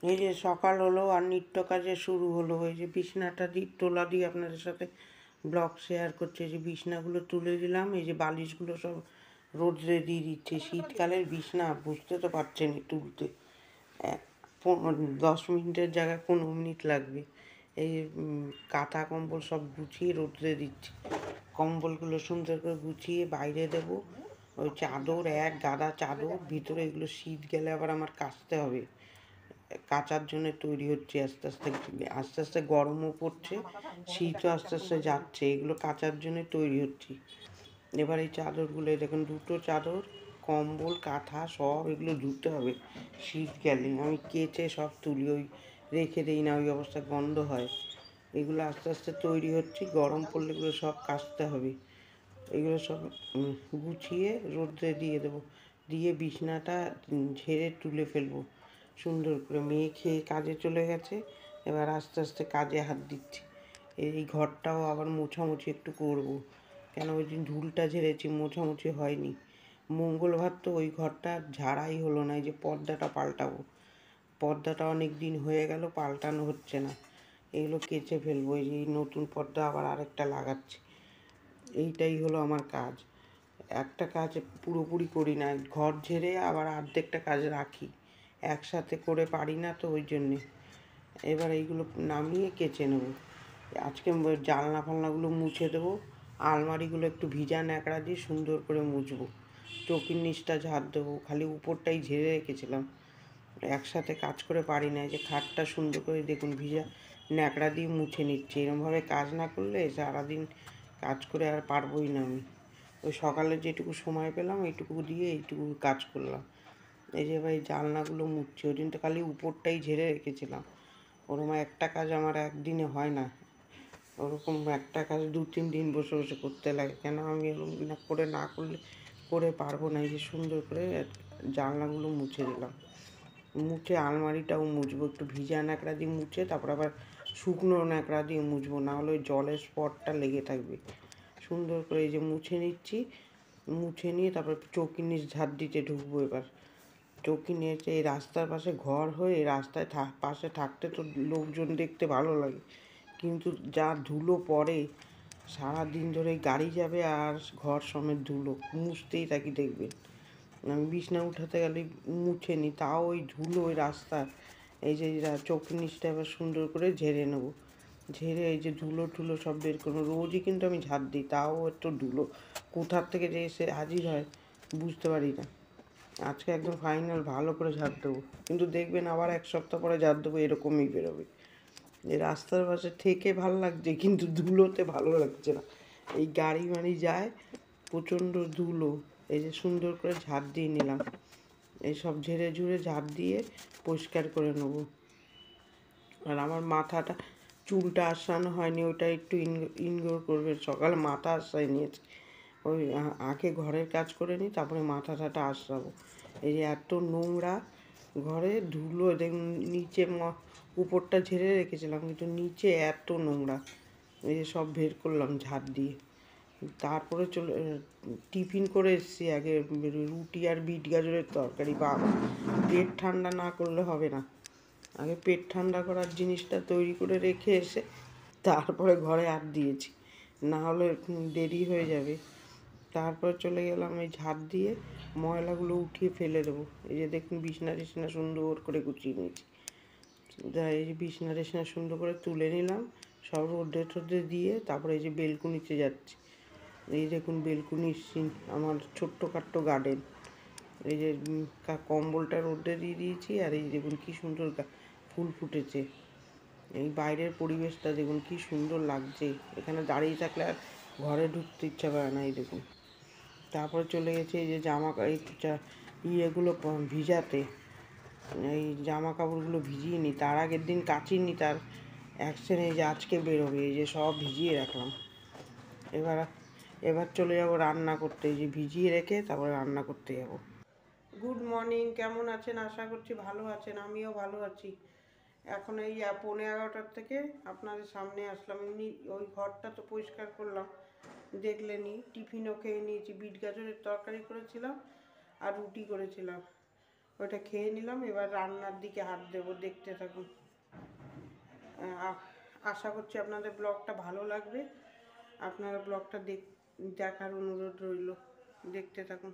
এই যে সকাল হলো আর নিত্য কাজে শুরু হলো। এই যে বিছনাটা তোলা দিয়ে আপনাদের সাথে ব্লগ শেয়ার করছে। যে বিছনাগুলো তুলে দিলাম, এই যে বালিশগুলো সব রোদ্রে দিয়ে দিচ্ছে। শীতকালের বিছনা বুঝতে তো পারছেনই তুলতে 10 মিনিটের জায়গায় 15 মিনিট লাগবে। এই কাঁথা কম্বল সব গুছিয়ে রোদ্রে দিচ্ছি। কম্বলগুলো সুন্দর করে গুছিয়ে বাইরে দেবো। ওই চাদর এক গাদা চাদর ভিতরে, এগুলো শীত গেলে আবার আমার কাচতে হবে। কাচার জন্য তৈরি হচ্ছে আস্তে আস্তে। আস্তে আস্তে গরমও পড়ছে, শীতও আস্তে আস্তে যাচ্ছে, এগুলো কাচার জন্য তৈরি হচ্ছে। এবার এই চাদরগুলো দেখুন, দুটো চাদর, কম্বল, কাঁথা সব এগুলো ধুতে হবে। শীত গেলে আমি কেচে সব তুলি, ওই রেখে দিই না, ওই অবস্থা গন্ধ হয়। এগুলো আস্তে আস্তে তৈরি হচ্ছে, গরম পড়লে এগুলো সব কাচতে হবে। এগুলো সব গুছিয়ে রোদ্রে দিয়ে দেবো, দিয়ে বিছনাটা ঝেড়ে তুলে ফেলবো সুন্দর করে। মেয়ে খেয়ে কাজে চলে গেছে, এবার আস্তে আস্তে কাজে হাত দিচ্ছি। এই ঘরটাও আবার মোছামুছি একটু করব, কেন ওই দিন ধুলটা ঝেড়েছি, মোছামুছি হয়নি। মঙ্গলবার তো ওই ঘরটা ঝাড়াই হলো না। এই যে পর্দাটা পাল্টাবো, পর্দাটা অনেক দিন হয়ে গেল, পাল্টানো হচ্ছে না। এগুলো কেচে ফেলবো। এই যে নতুন পর্দা আবার আরেকটা লাগাচ্ছি। এইটাই হলো আমার কাজ। একটা কাজ পুরোপুরি করি না, ঘর ঝেড়ে আবার অর্ধেকটা কাজ রাখি, একসাথে করে পারি না তো, ওই জন্যে। এবার এইগুলো নামিয়ে কেচে নেব। আজকে জানলা ফালনাগুলো মুছে দেবো, আলমারিগুলো একটু ভিজা ন্যাকড়া দিয়ে সুন্দর করে মুছবো। চৌকির নিচটা ঝাড় দেবো, খালি উপরটাই ঝেড়ে রেখেছিলাম। একসাথে কাজ করে পারি না। যে খাটটা সুন্দর করে দেখুন ভিজা ন্যাকড়া দিয়ে মুছে নিচ্ছে। এরমভাবে কাজ না করলে সারাদিন কাজ করে আর পারবোই না আমি। ওই সকালে যেটুকু সময় পেলাম এইটুকু দিয়ে এইটুকু কাজ করলাম। এই যে ভাই জানলাগুলো মুছছি, ওই দিন তো খালি উপরটাই ঝেড়ে রেখেছিলাম। ওরকম একটা কাজ আমার একদিনে হয় না। ওরকম একটা কাজ 2-3 দিন বসে বসে করতে লাগে। কেন আমি এরকম না করলে করে পারবো না। এই যে সুন্দর করে জানলাগুলো মুছে দিলাম। মুছে আলমারিটাও মুছবো, একটু ভিজা ন্যাকড়া দিয়ে মুছে তারপর আবার শুকনো ন্যাকড়া দিয়ে মুছবো, না হলে ওই জলের স্পটটা লেগে থাকবে। সুন্দর করে এই যে মুছে নিচ্ছি। মুছে নিয়ে তারপর চৌকির নিচ ঝাড় দিতে ঢুকবো। এবার চৌকি নিয়েছে, এই রাস্তার পাশে ঘর হয়ে রাস্তায় পাশে থাকতে তো লোকজন দেখতে ভালো লাগে, কিন্তু যা ধুলো পড়ে সারাদিন ধরে গাড়ি যাবে আর ঘর সমেত ধুলো, মুছতেই থাকি দেখবেন। আমি বিছনা উঠাতে গেলে মুছে নিই, তাও ওই ধুলো ওই রাস্তার। এই যে চৌকির নিচটা এবার সুন্দর করে ঝেড়ে নেবো। ঝেড়ে এই যে ধুলো টুলো সব বের করবো। রোজই কিন্তু আমি ঝাড় দিই, তাও একটু ধুলো কোথার থেকে যে এসে হাজির হয় বুঝতে পারি না। আজকে একদম ফাইনাল ভালো করে ঝাড় দেবো, কিন্তু দেখবেন আবার 1 সপ্তাহ পরে ঝাড় দেবো এরকমই বেরোবে। এই রাস্তার পাশে থেকে ভালো লাগছে, কিন্তু ধুলোতে ভালো লাগছে না। এই গাড়ি মাড়ি যায়, প্রচণ্ড ধুলো। এই যে সুন্দর করে ঝাড় দিয়ে নিলাম, এই সব ঝেড়ে ঝুড়ে ঝাড় দিয়ে পরিষ্কার করে নেব। আর আমার মাথাটা, চুলটা আসানো হয়নি, ওইটা একটু ইনগোর করবে। সকালে মাথা আসাই নিয়েছে, ওই আগে ঘরের কাজ করে নিই, তারপরে মাথাটা আসাবো। এই যে এত নোংরা ঘরে, ধুলো দেখুন নিচে, উপরটা ঝেড়ে রেখেছিলাম কিন্তু নিচে এত নোংরা। এই যে সব বের করলাম ঝাড় দিয়ে। তারপরে টিফিন করে এসেছি আগে, রুটি আর বিট গাজরের তরকারি। বা পেট ঠান্ডা না করলে হবে না, আগে পেট ঠান্ডা করার জিনিসটা তৈরি করে রেখে এসে তারপরে ঘরে হাত দিয়েছি, না হলে দেরি হয়ে যাবে। তারপর চলে গেলাম এই ঝাড় দিয়ে ময়লাগুলো উঠিয়ে ফেলে দেবো। এই যে দেখুন বিছনা টিছনা সুন্দর করে গুছিয়ে নিয়েছি। এই যে বিছনা টিছনা সুন্দর করে তুলে নিলাম, সব রোদ্রে টোদ্রে দিয়ে তারপরে এই যে বেলকুনিতে যাচ্ছি। এই দেখুন বেলকুনির আমার ছোট্টখাট্টো গার্ডেন। এই যে কম্বলটা রোদ্রে দিয়ে দিয়েছি, আর এই দেখুন কী সুন্দর ফুল ফুটেছে। এই বাইরের পরিবেশটা দেখুন কী সুন্দর লাগছে, এখানে দাঁড়িয়ে থাকলে আর ঘরে ঢুকতে ইচ্ছা করে না। এই দেখুন, তারপরে চলে গেছে এই যে এই ইয়েগুলো ভিজাতে। এই জামা কাপড়গুলো ভিজিয়ে নিই, তার আগের দিন কাচিনি, তার অ্যাকশন এই যে আজকে বেরোবে। এই যে সব ভিজিয়ে রাখলাম। এবার এবার চলে যাব রান্না করতে। এই যে ভিজিয়ে রেখে তারপরে রান্না করতে যাব। গুড মর্নিং, কেমন আছেন? আশা করছি ভালো আছেন, আমিও ভালো আছি। এখন এই 11:15 থেকে আপনাদের সামনে আসলাম। এমনি ওই ঘরটা তো পরিষ্কার করলাম, দেখলেনি। টিফিনও খেয়ে নিয়েছি, বিট গাজরের তরকারি করেছিলাম আর রুটি করেছিলাম। ওটা খেয়ে নিলাম, এবার রান্নার দিকে হাত দেবো, দেখতে থাকুন। আশা করছি আপনাদের ব্লগটা ভালো লাগবে, আপনারা ব্লগটা দেখার অনুরোধ রইল, দেখতে থাকুন।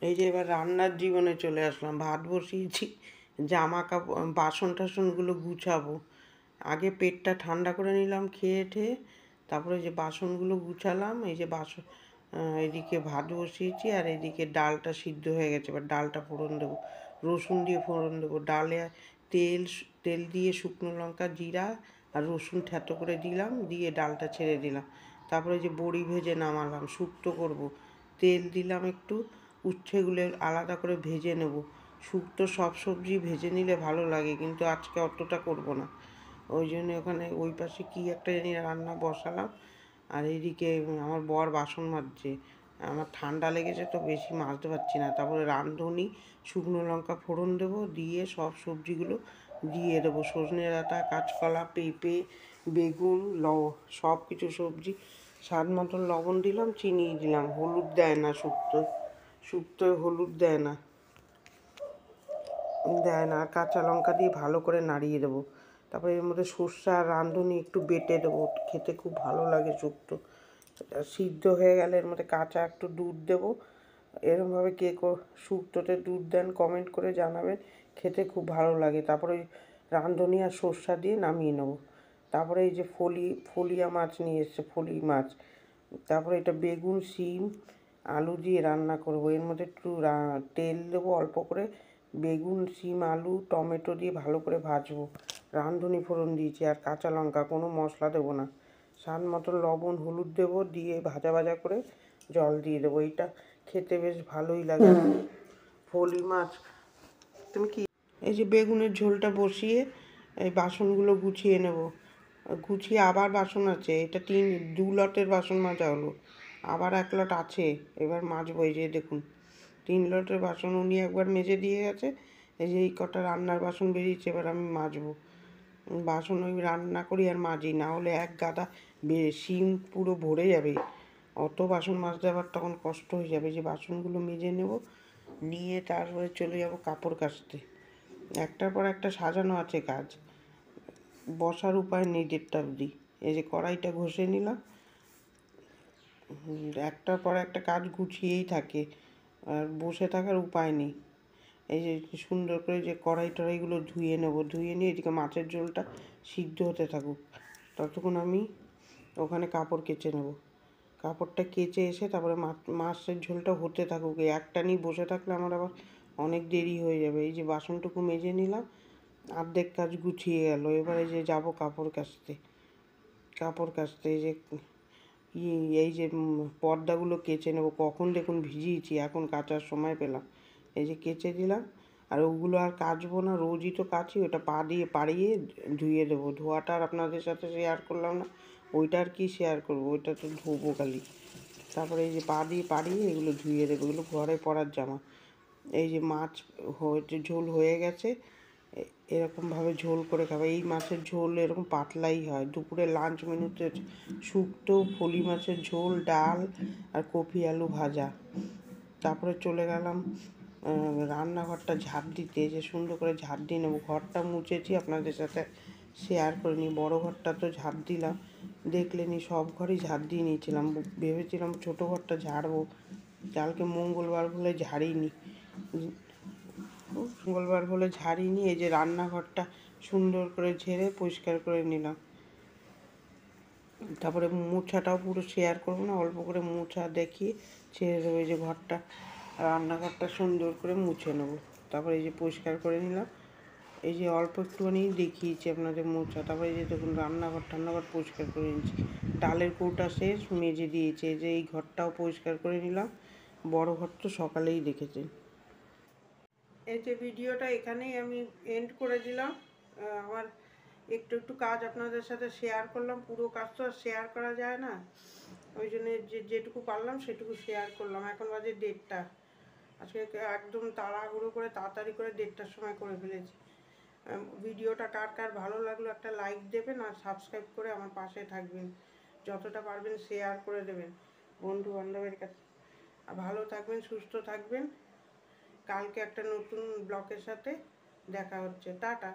এই যে এবার রান্নার জীবনে চলে আসলাম, ভাত বসিয়েছি, জামা কাপড় বাসন টাসনগুলো গুছাবো। আগে পেটটা ঠান্ডা করে নিলাম খেয়ে ঠেয়ে, তারপরে যে বাসনগুলো গুছালাম। এই যে বাসন, এদিকে ভাত বসিয়েছি আর এদিকে ডালটা সিদ্ধ হয়ে গেছে, এবার ডালটা ফোড়ন দেবো, রসুন দিয়ে ফোড়ন দেবো। ডালে তেল তেল দিয়ে শুকনো লঙ্কা জিরা আর রসুন থ্যাতো করে দিলাম, দিয়ে ডালটা ছেড়ে দিলাম। তারপরে যে বড়ি ভেজে নামালাম, শুক্তো করব, তেল দিলাম একটু, উচ্ছেগুলো আলাদা করে ভেজে নেব। শুক্তো সব সবজি ভেজে নিলে ভালো লাগে, কিন্তু আজকে অতটা করব না, ওই জন্য ওখানে ওই পাশে কী একটা জানি রান্না বসালাম। আর এইদিকে আমার বর বাসন মাজছে, আমার ঠান্ডা লেগেছে তো বেশি মাজতে পারছি না। তারপরে রাঁধুনি, শুকনো লঙ্কা ফোড়ন দেবো, দিয়ে সব সবজিগুলো দিয়ে দেবো, সজনে ডাঁটা, কাঁচকলা, পেঁপে, বেগুন, সব কিছু সবজি, স্বাদ মতন লবণ দিলাম, চিনি দিলাম। হলুদ দেয় না শুক্তোয় হলুদ দেয় না, আর কাঁচা লঙ্কা দিয়ে ভালো করে নাড়িয়ে দেবো। তারপরে এর মধ্যে সর্ষে আর রাঁধুনি একটু বেটে দেবো, খেতে খুব ভালো লাগে শুক্তো। সিদ্ধ হয়ে গেলে এর মধ্যে কাঁচা একটু দুধ দেবো। এরমভাবে কে শুক্তোতে দুধ দেন কমেন্ট করে জানাবেন, খেতে খুব ভালো লাগে। তারপরে ওই রাঁধুনি আর সর্ষা দিয়ে নামিয়ে নেবো। তারপরে এই যে ফলিয়া মাছ নিয়ে এসছে, ফলি মাছ। তারপরে এটা বেগুন, শিম, আলু দিয়ে রান্না করবো। এর মধ্যে একটু তেল দেবো অল্প করে, বেগুন, শিম, আলু, টমেটো দিয়ে ভালো করে ভাজবো। রাঁধুনি ফোড়ন দিয়েছি আর কাঁচা লঙ্কা, কোনো মশলা দেবো না। স্বাদ মতো লবণ হলুদ দেবো, দিয়ে ভাজা ভাজা করে জল দিয়ে দেবো। এইটা খেতে বেশ ভালোই লাগে। ফলি মাছ তুমি কি, এই যে বেগুনের ঝোলটা বসিয়ে এই বাসনগুলো গুছিয়ে নেব, গুছিয়ে আবার বাসন আছে, এটা 2 লটের বাসন মাজা হলো, আবার 1 লট আছে, এবার মাজবো। এই যে দেখুন 3 লটের বাসন উনি একবার মেজে দিয়ে গেছে, এই যে এই কটা রান্নার বাসন বেরিয়েছে, এবার আমি মাজবো। বাসন ওই রান্না করি আর মাজি, না হলে এক গাদা সিঙ্ক পুরো ভরে যাবে, অত বাসন মাজতে আবার তখন কষ্ট হয়ে যাবে। যে বাসনগুলো মেজে নেব, নিয়ে তারপরে চলে যাব কাপড় কাচতে। একটার পর একটা সাজানো আছে কাজ, বসার উপায় নেই 1:30 অবধি। এই যে কড়াইটা ঘষে নিলাম, একটার পর একটা কাজ গুছিয়েই থাকে, আর বসে থাকার উপায় নেই। এই যে সুন্দর করে যে কড়াই টড়াইগুলো ধুয়ে নেব, ধুয়ে নিয়ে এদিকে মাছের ঝোলটা সিদ্ধ হতে থাকুক, ততক্ষণ আমি ওখানে কাপড় কেচে নেব। কাপড়টা কেচে এসে তারপরে মাছের ঝোলটা হতে থাকুক, এই একটা নিয়ে বসে থাকলে আমার আবার অনেক দেরি হয়ে যাবে। এই যে বাসনটুকু মেজে নিলাম, অর্ধেক কাজ গুছিয়ে গেল। এবারে যে যাব কাপড় কাচতে, এই যে এই যে পর্দাগুলো কেচে নেব, কখন দেখুন ভিজিয়েছি, এখন কাচার সময় পেলাম, এই যে কেচে দিলাম। আর ওগুলো আর কাচবো না, রোজই তো কাচি, ওটা পা দিয়ে পাড়িয়ে ধুয়ে দেবো। ধোয়াটা আর আপনাদের সাথে শেয়ার করলাম না, ওইটা আর কি শেয়ার করবো, ওইটা তো ধোবো খালি। তারপরে এই যে পা দিয়ে পাড়িয়ে এগুলো ধুয়ে দেবো, এগুলো ঘরে পরার জামা। এই যে মাছ ঝোল হয়ে গেছে, এরকমভাবে ঝোল করে খাবে। এই মাছের ঝোল এরকম পাতলাই হয়। দুপুরে লাঞ্চ মেনুতে শুক্তো, ফলি মাছের ঝোল, ডাল আর কপি আলু ভাজা। তারপরে চলে গেলাম রান্নাঘরটা ঝাড় দিতে, যে সুন্দর করে ঝাড় দিয়ে নেবো। ঘরটা মুছেছি, আপনাদের সাথে শেয়ার করে নিই। বড়ো ঘরটা তো ঝাড় দিলাম, দেখলেনি, সব ঘরেই ঝাড় দিয়ে নিয়েছিলাম, ভেবেছিলাম ছোটো ঘরটা ঝাড়বো, কালকে মঙ্গলবার বলে ঝাড়িনি, ঝাড়িনি। এই যে রান্নাঘরটা সুন্দর করে ঝেড়ে পরিষ্কার করে নিলাম। তারপরে মোছাটাও পুরো শেয়ার করবো না, অল্প করে মোছা দেখিয়ে ছেড়ে দেবো। এই যে রান্নাঘরটা সুন্দর করে মুছে নেবো। তারপরে এই যে পরিষ্কার করে নিলাম, এই যে অল্প একটুখানি দেখিয়েছি আপনাদের মোছা। তারপরে এই যে দেখুন টান্নাঘর পরিষ্কার করে নিয়েছি। ডালের কৌটা শেষ, মেজে দিয়েছে। এই যে এই ঘরটাও পরিষ্কার করে নিলাম। বড় ঘর তো সকালেই দেখেছেন। এই যে ভিডিওটা এখানেই আমি এন্ড করে দিলাম। আমার একটু কাজ আপনাদের সাথে শেয়ার করলাম, পুরো কাজ তো আর শেয়ার করা যায় না, ওই জন্য যেটুকু পারলাম সেটুকু শেয়ার করলাম। এখন বাজে 1:30, আজকে একদম তাড়াহুড়ো করে তাড়াতাড়ি করে 1:30টার সময় করে ফেলেছি। ভিডিওটা কার কার ভালো লাগলো একটা লাইক দেবেন, আর সাবস্ক্রাইব করে আমার পাশে থাকবেন, যতটা পারবেন শেয়ার করে দেবেন বন্ধু বান্ধবের কাছে। আর ভালো থাকবেন, সুস্থ থাকবেন, কালকে একটা নতুন ব্লকের সাথে দেখা হচ্ছে। টাটা।